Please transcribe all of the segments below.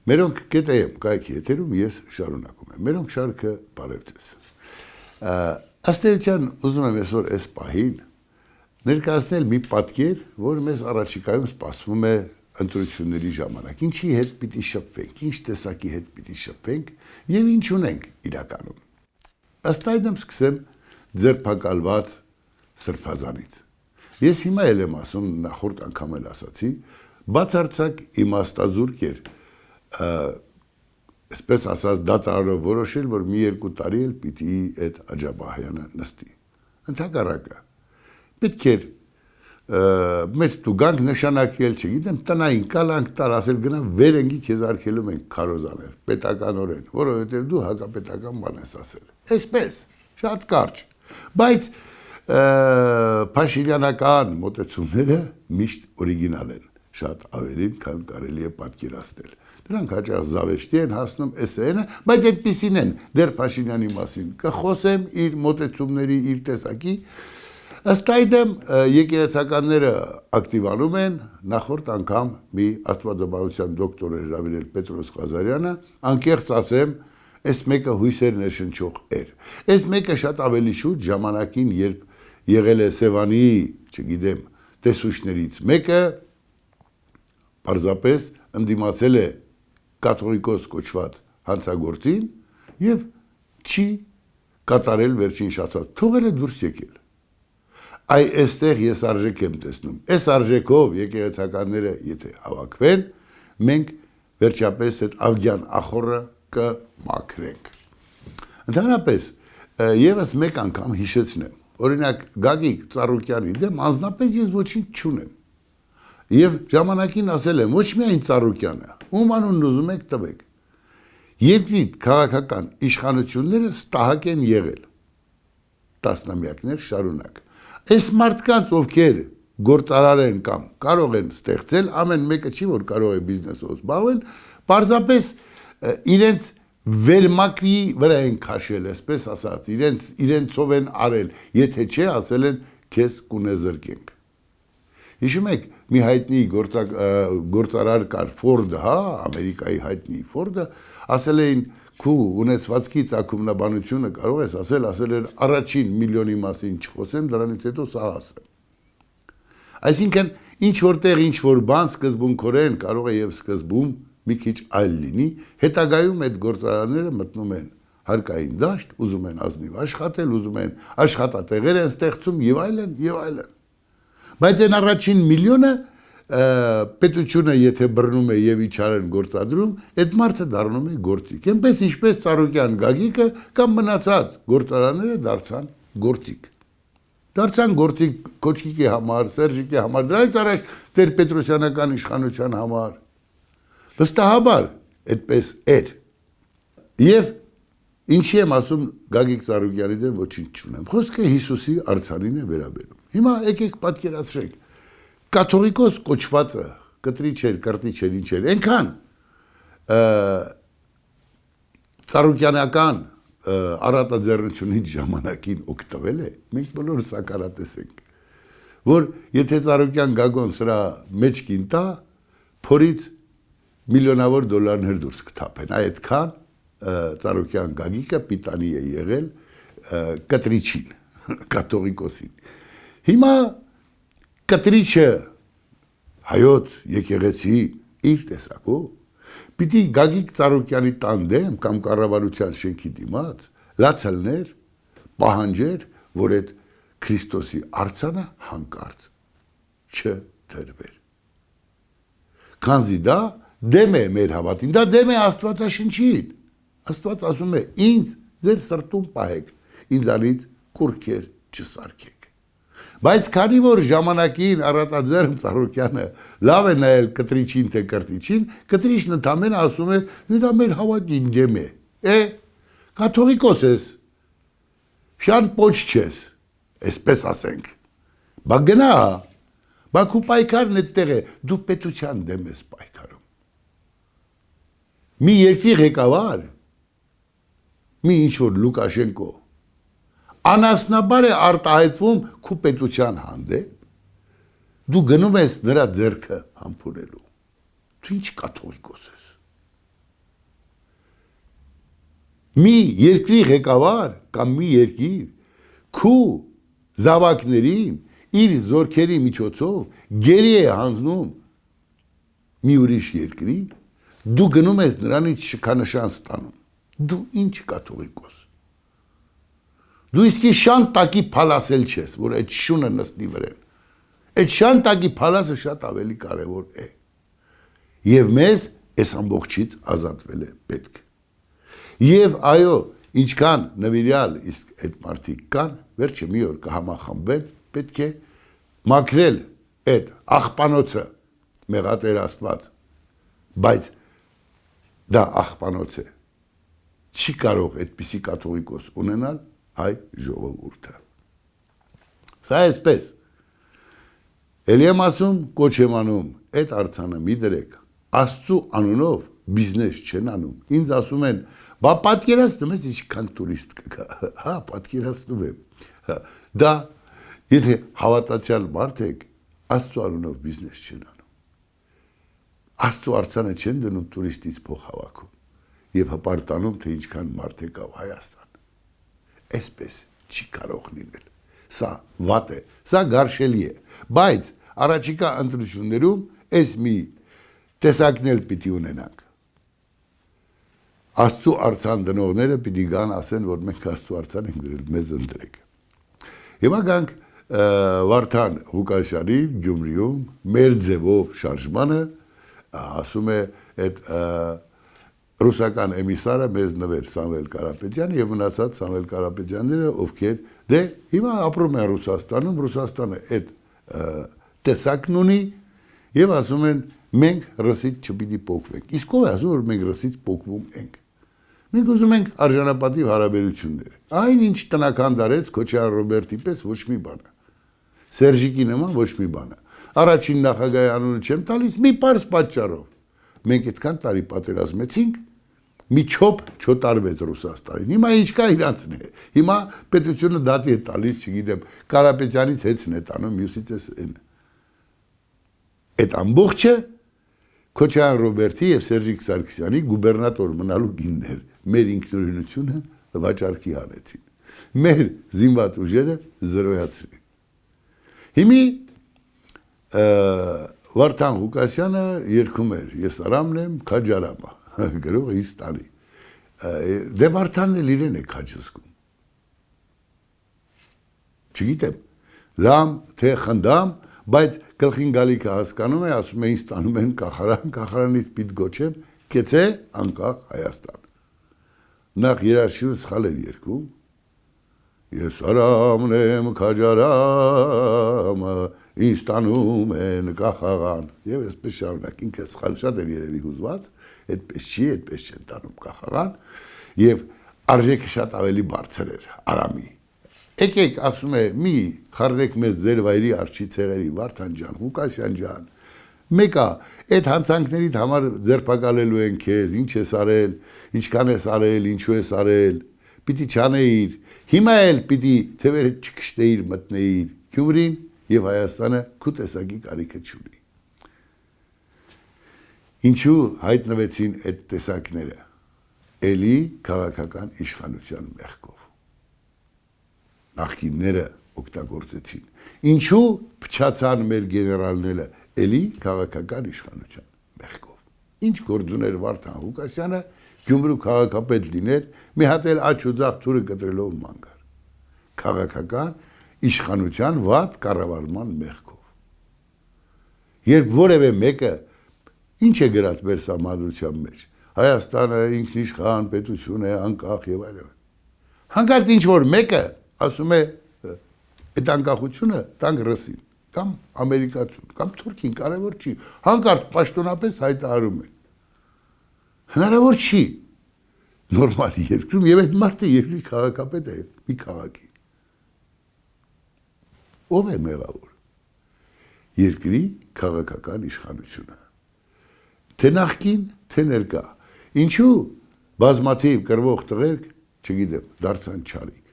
Մերոնք կետայեմ կայքի եթերում ես շարունակում եմ։ Մերոնք շարքը բարև ձեզ։ Ըստ էության ուզում եմ այսօր այս պահին ներկայացնել մի պատկեր, որ մեզ առաջիկայում սպասվում է ընտրությունների ժամանակ։ Ինչի հետ պիտի շփվենք, ինչ տեսակի հետ պիտի շփվենք եւ ինչ ունենք իրականում։ Ըստ այդմ սկսեմ ձերբակալված սրբազանից։ Ես հիմա էլ եմ ասում, նախորդ անգամ էլ ասացի, բացարձակ իմաստազուրկ էր այսպես ասած դատարանով որոշել, որ մի երկու տարի էլ պիտի այդ Աջաբահյանը նստի։ Ընդհակառակը պետք էր մեծ տուգանք նշանակել, չգիտեմ, տնային կալանք տար, ասել գնա վերենգի քեզ արգելում են քարոզանել, պետականորեն, որովհետև դու հակապետական բան ես ասել։ Այսպես, շատ կարճ, բայց Փաշինյանական մոտեցումները միշտ օրիգինալ են, շատ ավելին, քան կարելի է պատկերացնել։ Դրանք հաճախ զավեշտի են հասնում էսենը, բայց այդպիսին են, դեռ Փաշինյանի մասին կխոսեմ իր մոտեցումների, իր տեսակի։ Ըստ այդմ եկեղեցականները ակտիվանում են, նախորդ անգամ մի աստվածաբանության դոկտոր էր հրավիրել Պետրոս Ղազարյանը, անկեղծ ասեմ, այս մեկը հույսեր ներշնչող էր։ Այս մեկը շատ ավելի շուտ ժամանակին, երբ եղել է Սևանի, չգիտեմ, տեսուչներից մեկը, պարզապես ընդդիմացել է կաթողիկոս կոչված հանցագործին եւ չի կատարել վերջին շացած, թողել է դուրս եկել։ Այ այստեղ ես արժեք եմ տեսնում։ Այս արժեքով եկեղեցականները եթե հավաքվեն, մենք վերջապես այդ ավգյան ախորը կմաքրենք։ Ընդհանրապես եւս մեկ անգամ հիշեցնեմ, օրինակ Գագիկ Ծառուկյանի դեմ անձնապես ես ոչինչ չունեմ։ Եվ ժամանակին ասել եմ, ոչ միայն Ծառուկյանը, ում անունն ուզում եք տվեք։ Երկրի քաղաքական իշխանությունները ստահակ են եղել տասնամյակներ շարունակ։ Այս մարդկանց, ովքեր գործարար են կամ կարող են ստեղծել, ամեն մեկը չի, որ կարող է բիզնեսով զբաղվել, պարզապես իրենց վերմակի վրա են քաշել, այսպես ասած, իրենցով են արել, եթե չէ, ասել են, քեզ կունեզրկենք։ Հիշում եք, մի հայտնի գործարար կար Ֆորդը, հա, Ամերիկայի հայտնի Ֆորդը, ասել էին, քու ունեցվածքի ծագումնաբանությունը կարող ես ասել էր առաջին միլիոնի մասին չխոսեմ, դրանից հետո սա ասեմ։ Այսինքն, ինչ որտեղ ինչ որ բան սկզբունքորեն կարող է եւ սկզբում մի քիչ այլ լինի, հետագայում այդ գործարանները մտնում են հարկային դաշտ, ուզում են ազնիվ աշխատել, ուզում են աշխատատեղեր են ստեղծում եւ այլն եւ այլն։ Բայց այն առաջին միլիոնը պետությունը եթե բռնում է եւ իջարեն գործադրում, այդ մարդը դառնում է գործիք։ Այնպես ինչպես Ծառուկյան Գագիկը կամ մնացած գործարանները դարձան գործիք։ Դարձան գործիք Կոչկիկի համար, Սերժիկի համար, դրանից առաջ Տեր-Պետրոսյանական իշխանության համար։ Վստահաբար այդպես էր։ Եվ ինչի եմ ասում Գագիկ Ծառուկյանի դեմ ոչինչ չունեմ։ Խոսքը Հիսուսի արձանին է վերաբերում։ Հիմա եկեք պատկերացրեք, կաթողիկոս կոչվածը կտրիչ էր, կրտիչ էր, ինչ էր, այնքան Ծառուկյանական առատաձեռնությունից ժամանակին օգտվել է, մենք բոլորս ականատես ենք, որ եթե Ծառուկյան Գագոն սրա մեջքին տա, փորից միլիոնավոր դոլարներ դուրս կթափեն, այդքան Ծառուկյան Գագիկը պիտանի է եղել կտրիչին, կաթողիկոսին։ Հիմա կտրիչը հայոց եկեղեցի իր տեսակով պիտի Գագիկ Ծառուկյանի տան դեմ կամ կառավարության շենքի դիմաց լացելներ, պահանջեր, որ այդ Քրիստոսի արձանը հանկարծ չդրվեր։ Քանզի դա դեմ է մեր հավատին, դա դեմ է Աստվածաշնչին։ Աստված ասում է, ինձ ձեր սրտում պահեք, ինձանից կուռքեր չսարքեք։ Բայց քանի որ ժամանակին առատաձեռն Ծառուկյանը լավ է նայել կտրիչին թե կրտիչին, կտրիչն ընդամենը ասում է, դա մեր հավատին դեմ է, կաթողիկոս ես, շան պոչ չես, այսպես ասենք, բա գնա, բա քու պայքարն այդտեղ է, դու պետության դեմ ես պայքարում։ Մի երկրի ղեկավար, մի ինչ-որ Լուկաշենկո, անասնաբար է արտահայտվում քու պետության հանդեպ, դու գնում ես նրա ձեռքը համբուրելու, դու ինչ կաթողիկոս ես, մի երկրի ղեկավար կամ մի երկիր քու զավակներին իր զորքերի միջոցով գերի է հանձնում մի ուրիշ երկրի, դու գնում ես նրանից շքանշան ստանում, դու ինչ կաթողիկոս, դու իսկի շան տակի փալասել չես, որ այդ շունը նստի վրեն, այդ շան տակի փալասը շատ ավելի կարևոր է, և մեզ այս ամբողջից ազատվել է պետք, և այո, ինչքան նվիրյալ իսկ այդ մարդիկ կան, վերջը մի օր կհամախմբեն, պետք է մաքրել այդ աղբանոցը, մեղատեր Աստված, բայց դա աղբանոց է, չի կարող այդպիսի կաթողիկոս ունենալ հայ ժողովուրդը։ Սա այսպես, էլի եմ ասում, կոչ եմ անում, այդ արձանը մի դրեք, Աստծու անունով բիզնես չեն անում, ինձ ասում են, բա պատկերացնում ես ինչքան տուրիստ կգա, հա, պատկերացնում եմ, դա, եթե հավատացյալ մարդ եք, Աստծու անունով բիզնես չեն անում, Աստծու արձանը չեն դնում տուրիստից փող հավաքում և հպարտանում, թե ինչքան մարդ եկավ Հայաստան, այսպես չի կարող լինել, սա վատ է, սա գարշելի է, բայց առաջիկա ընտրություններում այս մի տեսակն էլ պիտի ունենանք, Աստծու արձան դնողները պիտի գան ասեն, որ մենք Աստծու արձան ենք դրել, մեզ ընտրեք։ Հիմա գանք Վարդան Ղուկասյանի Գյումրիում մեր ձևով շարժմանը, ասում է այդ ռուսական էմիսարը մեզ նվեր Սամվել Կարապետյանը և մնացած Սամվել Կարապետյանները, ովքեր դե հիմա ապրում են Ռուսաստանում, Ռուսաստանը այդ տեսակն ունի և ասում են մենք ռսից չպիտի պոկվենք, իսկ ով է ասում, որ մենք ռսից պոկվում ենք, մենք ուզում ենք արժանապատիվ հարաբերություններ, այն ինչ տնական դարեց Քոչարյան Ռոբերտի պես ոչ մի բանը, Սերժիկի նման ոչ մի բանը, առաջին նախագահի անունը չեմ տալիս, մի պարզ պատճառով, մենք այդքան տարի պատերազմեցինք, մի չոփ չոտարվեց Ռուսաստանին, հիմա ինչ կա իրանցն է, հիմա պետությունը դատի է տալիս, չգիտեմ, Կարապետյանից հեծն է տանում, մյուսից էս էնը, այդ ամբողջը Քոչարյան Ռոբերտի և Սերժիկ Սարգսյանի գուբերնատոր մնալու գիններ, մեր ինքնուրույնությունը վաճառքի հանեցին, մեր զինված ուժերը զրոյացրին։ Հիմի Վարդան Ղուկասյանը երգում էր, ես արամն եմ, քաջ արամը, գրողը ինձ տանի, դե Վարդանն էլ իրեն է քաջ զգում, չգիտեմ, զամ, թե խնդամ, բայց գլխին գալիքը հասկանում է, ասում է ինձ տանում են կախարան, կախարանից պիտ գոչեմ, կեցե անկախ Հայաստան։ Նախ երաշիվը սխալ էր երգում, ես արամն եմ քաջարամը, ինձ տանում են կախաղան, և այսպես շարունակ, ինքը սխալ շատ էր երևի հուզված, այդպես չի, այդպես չեն տանում կախաղան, և արժեքը շատ ավելի բարձր էր արամի։ Եկեք, ասում է, մի խառնեք մեզ ձեր վայրի արջի ցեղերի, Վարդան ջան, Ղուկասյան ջան, մեկա, այդ հանցանքներիդ համար ձերբակալելու են քեզ, ինչ ես արել, ինչքան ես արել, ինչու ես արել, պիտի չանեիր, հիմա էլ պիտի թևերը չքշտեիր, մտնեիր, Գյումրին և Հայաստանը քու տեսակի կարիքը չունի։ Ինչու հայտնվեցին այդ տեսակները, էլի քաղաքական իշխանության մեղքով։ Նախկինները օգտագործեցին, ինչու փչացան մեր գեներալները, էլի քաղաքական իշխանության մեղքով։ Ինչ գործ ուներ Վարդան Ղուկասյանը, Գյումրու քաղաքապետ լիներ, մի հատ էլ աջ ու ձախ թուրը կտրելով ման գար, քաղաքական իշխանության վատ կառավարման մեղքով։ Երբ որևէ մեկը ինչ է գրած մեր սահմանադրության մեջ, Հայաստանը ինքնիշխան պետություն է, անկախ և այլն, հանկարծ ինչ որ մեկը ասում է այդ անկախությունը տանք ռսին, կամ ամերիկացուն, կամ թուրքին, կարևոր չի, հանկարծ պաշտոնապես հայտարարում են։ Հնարավոր չի նորմալ երկրում, և այդ մարդը երկրի քաղաքապետ է մի քաղաքի։ Ով է մեղավոր։ Երկրի քաղաքական իշխանությունը։ Թե նախկին, թե ներկա։ Ինչու բազմաթիվ կռվող տղերք, չգիտեմ, դարձան չարիք։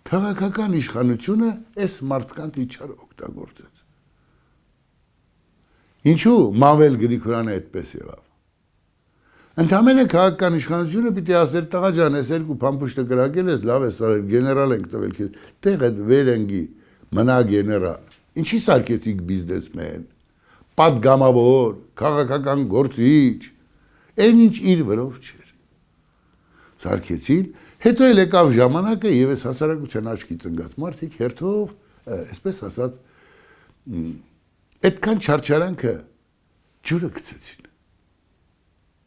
Քաղաքական իշխանությունը այս մարդկանց իջար օգտագործեց։ Ինչու Մանվել Գրիգորյանը այդպես եղավ։ Ընդամենը քաղաքական իշխանությունը պիտի ասեր տղա ջան, այս երկու փամփուշտը կրակել ես, լավ ես արել, գեներալ ենք տվել քեզ, տեղդ վերենգի, մնա գեներալ։ Ինչի սարքեցիք բիզնեսմեն, պատգամավոր, քաղաքական գործիչ, այն ինչ իր վրով չէր։ Սարքեցին, հետո էլ եկավ ժամանակը եւ այս հասարակության աչքի ծնգած մարդիկ հերթով, այսպես ասած, այդքան չարչարանքը ջուրը գցեցին։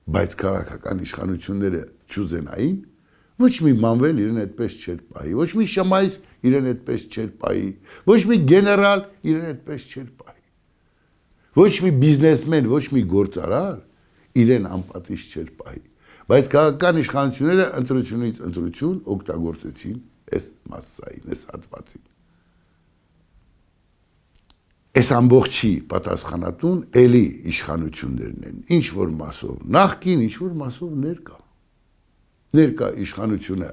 Բայց քաղաքական իշխանությունները չուզենային, ոչ մի մանվել իրեն այդպես չէր պահի, ոչ մի շմայս իրեն այդպես չէր պահի, ոչ մի գեներալ իրեն այդպես չէր պահի, ոչ մի բիզնեսմեն, ոչ մի գործարար իրեն անպատիժ չէր պահի, բայց քաղաքական իշխանությունները ընտրությունից ընտրություն օգտագործեցին այս մասսային, այս հատվածին։ Այս ամբողջի պատասխանատուն էլի իշխանություններն են, ինչ որ մասով նախկին, ինչ որ մասով ներկա։ Ներկա իշխանությունը,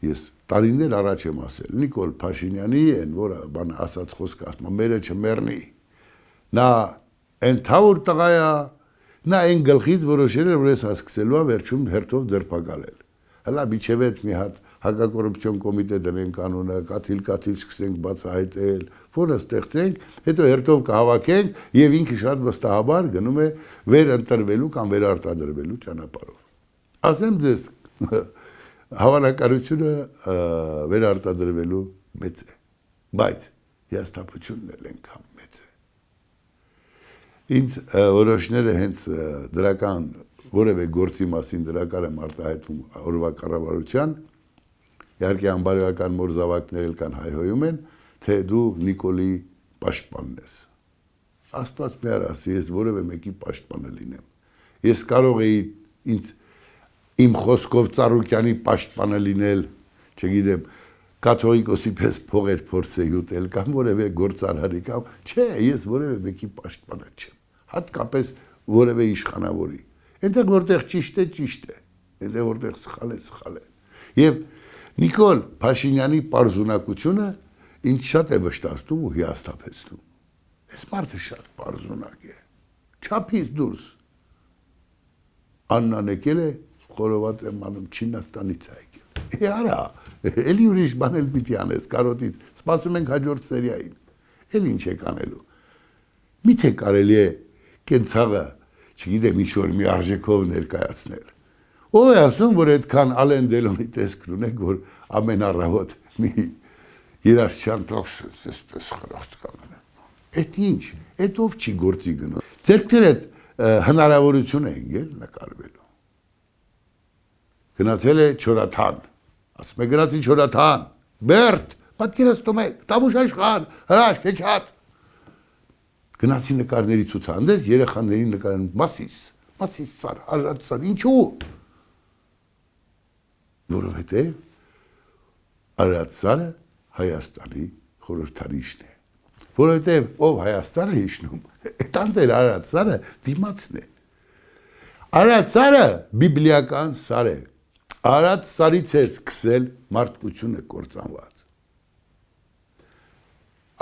ես տարիներ առաջ եմ ասել, Նիկոլ Փաշինյանի են, որը բան ասած խոսք ասում, մերը չմեռնի, նա այն թավոր տղա է, նա այն գլխից որոշել էր, որ ես հասկսելու է վերջում հերթով դրպակալել։ Հլա միջև այդ մի հատ հակակոռուպցիոն կոմիտե դնենք անունը, կաթիլ սկսենք բացահայտել, ֆոնը ստեղծենք, հետո հերթով կհավաքենք եւ ինքը շատ վստահաբար գնում է վերընտրվելու կամ վերարտադրվելու ճանապարհով։ Ասեմ դες հավանականությունը վերարտադրվելու մեծ է, բայց հիասթափությունն էլ այնքան մեծ է։ Ինձ որոշները հենց դրական որևէ գործի մասին դրական եմ արտահայտվում օրվա կառավարության, իհարկե անբարոյական մոր զավակներ էլ կան հայհոյում են, թե դու Նիկոլի պաշտպանն ես։ Աստված մի ասի, ես որևէ մեկի պաշտպանը լինեմ։ Ես կարող էի իմ խոսքով Ծառուկյանի պաշտպանը լինել, չգիտեմ, կաթողիկոսի պես փողեր փորձեի ուտել կամ որևէ գործարարի կամ չէ, ես որևէ մեկի պաշտպանը չեմ, հատկապես որևէ իշխանավորի։ Այնտեղ որտեղ ճիշտ է, այնտեղ որտեղ սխալ է։ Եվ Նիկոլ Փաշինյանի պարզունակությունը ինձ շատ է վշտացնում ու հիասթափեցնում։ Այս մարդը շատ պարզունակ է, չափից դուրս։ Աննան եկել է, խորոված եմ անում, Չինաստանից է եկել։ Արա, էլի ուրիշ բան էլ պիտի անես կարոտից, սպասում ենք հաջորդ սերիային, էլ ինչ եք անելու։ Միթե կարելի է կենցաղը, չգիտեմ ինչ-որ մի արժեքով ներկայացնել։ Ով է ասում, որ այդքան Ալեն Դելոնի տեսքն ունեք, որ ամեն առավոտ մի երաշչյան տոքս այսպես խրախտ կանում։ Այդ ինչ, այդ ով չի գործի գնում։ Ձերքեր այդ հնարավորություն էին գել նկարվելու։ Գնացել է Չորաթան, ասում է գնացի Չորաթան, Բերտ, պատկերացնում եք, Տավուշ աշխարհ, հրաշք, հեչատ։ Գնացի նկարների ցուցահանդես, երեխաների նկարեն Մասիս սար, արած սար, ինչու։ Որովհետև արած սարը Հայաստանի խորհրդանիշն է։ Որովհետև ով Հայաստանը հիշնում, տանտեր արած սարը դիմացն է։ Արած սարը բիբլիական սար է։ Արած սարից է սկսել մարդկությունը կործանված։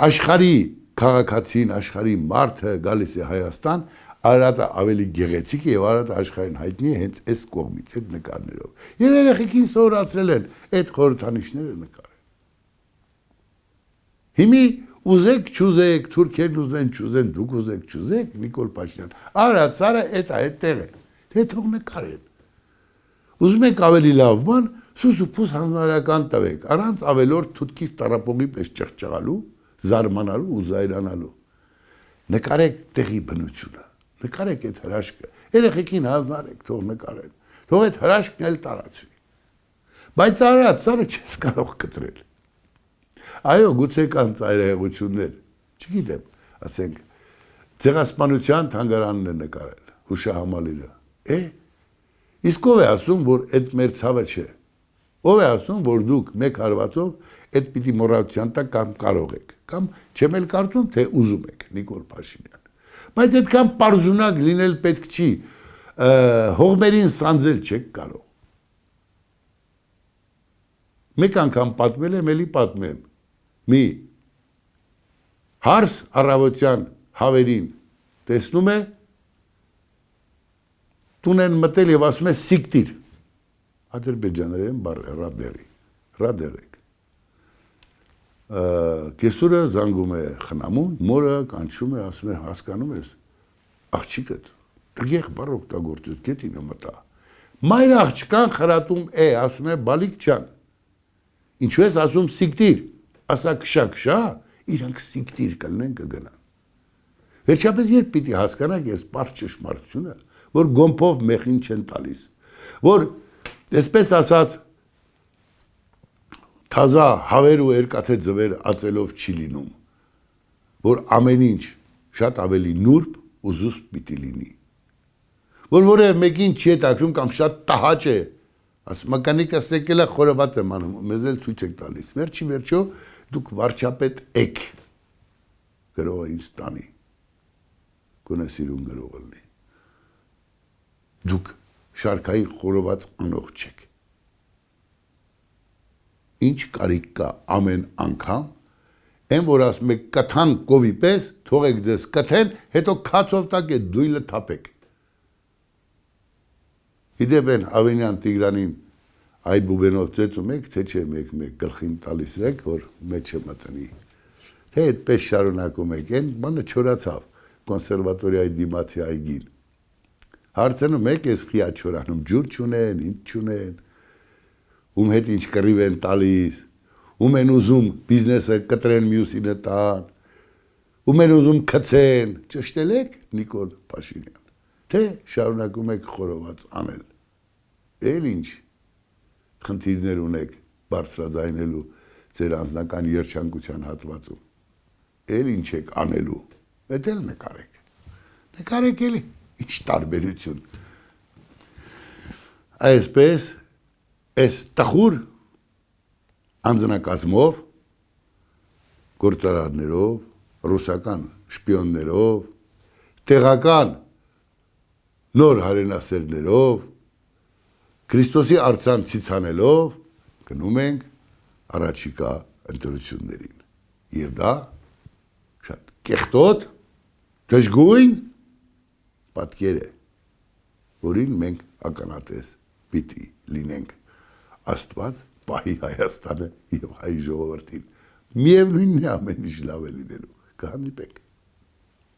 Աշխարհի քաղաքացին, աշխարհի մարդը գալիս է Հայաստան, Արարատը ավելի գեղեցիկ է եւ Արարատը աշխարհին հայտնի է հենց այս կողմից, այդ նկարներով։ Եվ երեխեքին սովորացրել են այդ խորհրդանիշները նկարել։ Հիմի ուզեք, չուզեք, թուրքերն ուզեն, չուզեն, դուք ուզեք, չուզեք, Նիկոլ Փաշինյան, Արարատ սարը այդ տեղ է, թե թող նկարեն։ Ուզում եք ավելի լավ բան, սուսուփուս հանրական տվեք, առանց ավելորդ թութքից տարապողի պես ճղճղալու, զարմանալու ու զայրանալու։ Նկարեք տեղի բնությունը, նկարեք այդ հրաշքը, երեխեքին հանձնարեք, թող նկարեն, թող այդ հրաշքն էլ տարածվի։ Բայց Արարատ սարը չես կարող կտրել։ Այո, գուցե կան ծայրահեղություններ, չգիտեմ, ասենք, ցեղասպանության թանգարանն է նկարել, հուշահամալիրը։ Իսկ ով է ասում, որ այդ մեր ցավը չէ։ Ով է ասում, որ դուք մեկ հարվածով այդ պիտի մոռացության տակ կամ կարող եք, կամ չեմ էլ կարծում, թե ուզում եք, Նիկոլ Փաշինյան։ Բայց այդքան պարզունակ լինել պետք չի, հողմերին սանձել չեք կարող։ Մեկ անգամ պատմել եմ, էլի պատմեմ։ Մի հարս առավոտյան հավերին տեսնում է տուն են մտել եւ ասում են սիկտիր։ Ադրբեջաներեն բառ ռադեղիկ։ Կեսուրը զանգում է խնամուն, մորը կանչում է, ասում է հասկանում ես, աղջիկդ, տղեկ բառ օգտագործես, գետինը մտա։ Մայր աղջկան խրատում է, ասում է բալիկ ջան։ Ինչու ես ասում սիկտիր, ասա քշա, իրանք սիկտիր կլնեն կգնան։ Վերջապես երբ պիտի հասկանաք ես պարզ ճշմարտությունը, որ գոմփով մեխին չեն տալիս, որ այսպես ասած թազա հավեր ու երկաթե ձվեր ածելով չի լինում, որ ամեն ինչ շատ ավելի նուրբ ու զուսպ պիտի լինի, որ որևէ մեկին չի հետաքրում կամ շատ տհաճ է, ասում մականիկը սեկել է խորոված եմ անում, մեզ էլ ցույց եք տալիս, վերջի վերջո դուք վարչապետ եք, գրողը ինձ տանի, գոնե սիրուն գրողը լինի, դուք շարքային խորոված անող չեք, ինչ կարիք կա ամեն անգամ, են որ ասում եք կթան կովի պես, թողեք ձեզ կթեն, հետո քացով տակ է դույլը թապեք, իդեպ են Ավենյան Տիգրանին այ բուբենով ծեծում եք, թե չէ մեկ գլխին տալիս եք, որ մեջը մտնի, թե այդպես շարունակում եք, են բանը չորացավ, կոնսերվատորիայի դիմացի այգին, հարցնում եք ես խիա չորանում, ջուր չունեն, ինչ չունեն, ում հետ ինչ կռիվ են տալիս, ում են ուզում բիզնեսը կտրեն մյուսինը տան, ում են ուզում քցեն, ճշտել եք Նիկոլ Փաշինյան, թե շարունակում եք խորոված անել, էլ ինչ խնդիրներ ունեք բարձրաձայնելու ձեր անձնական երջանկության հատվածում, էլ ինչ եք անելու, էդ էլ նկարեք էլի, ինչ տարբերություն, այսպես այս տխուր անձնակազմով, գործարարներով, ռուսական շպիոններով, տեղական նոր հարենասերներով, Քրիստոսի արցանցից անելով գնում ենք առաջիկա ընտրություններին։ Եվ դա շատ կեղտոտ, դժգույն պատկեր է, որին մենք ականատես պիտի լինենք։ Աստված պահի Հայաստանը եւ հայ ժողովրդին։ Միևնույնն է ամեն ինչ լավ է լինելու։ Կհանդիպենք։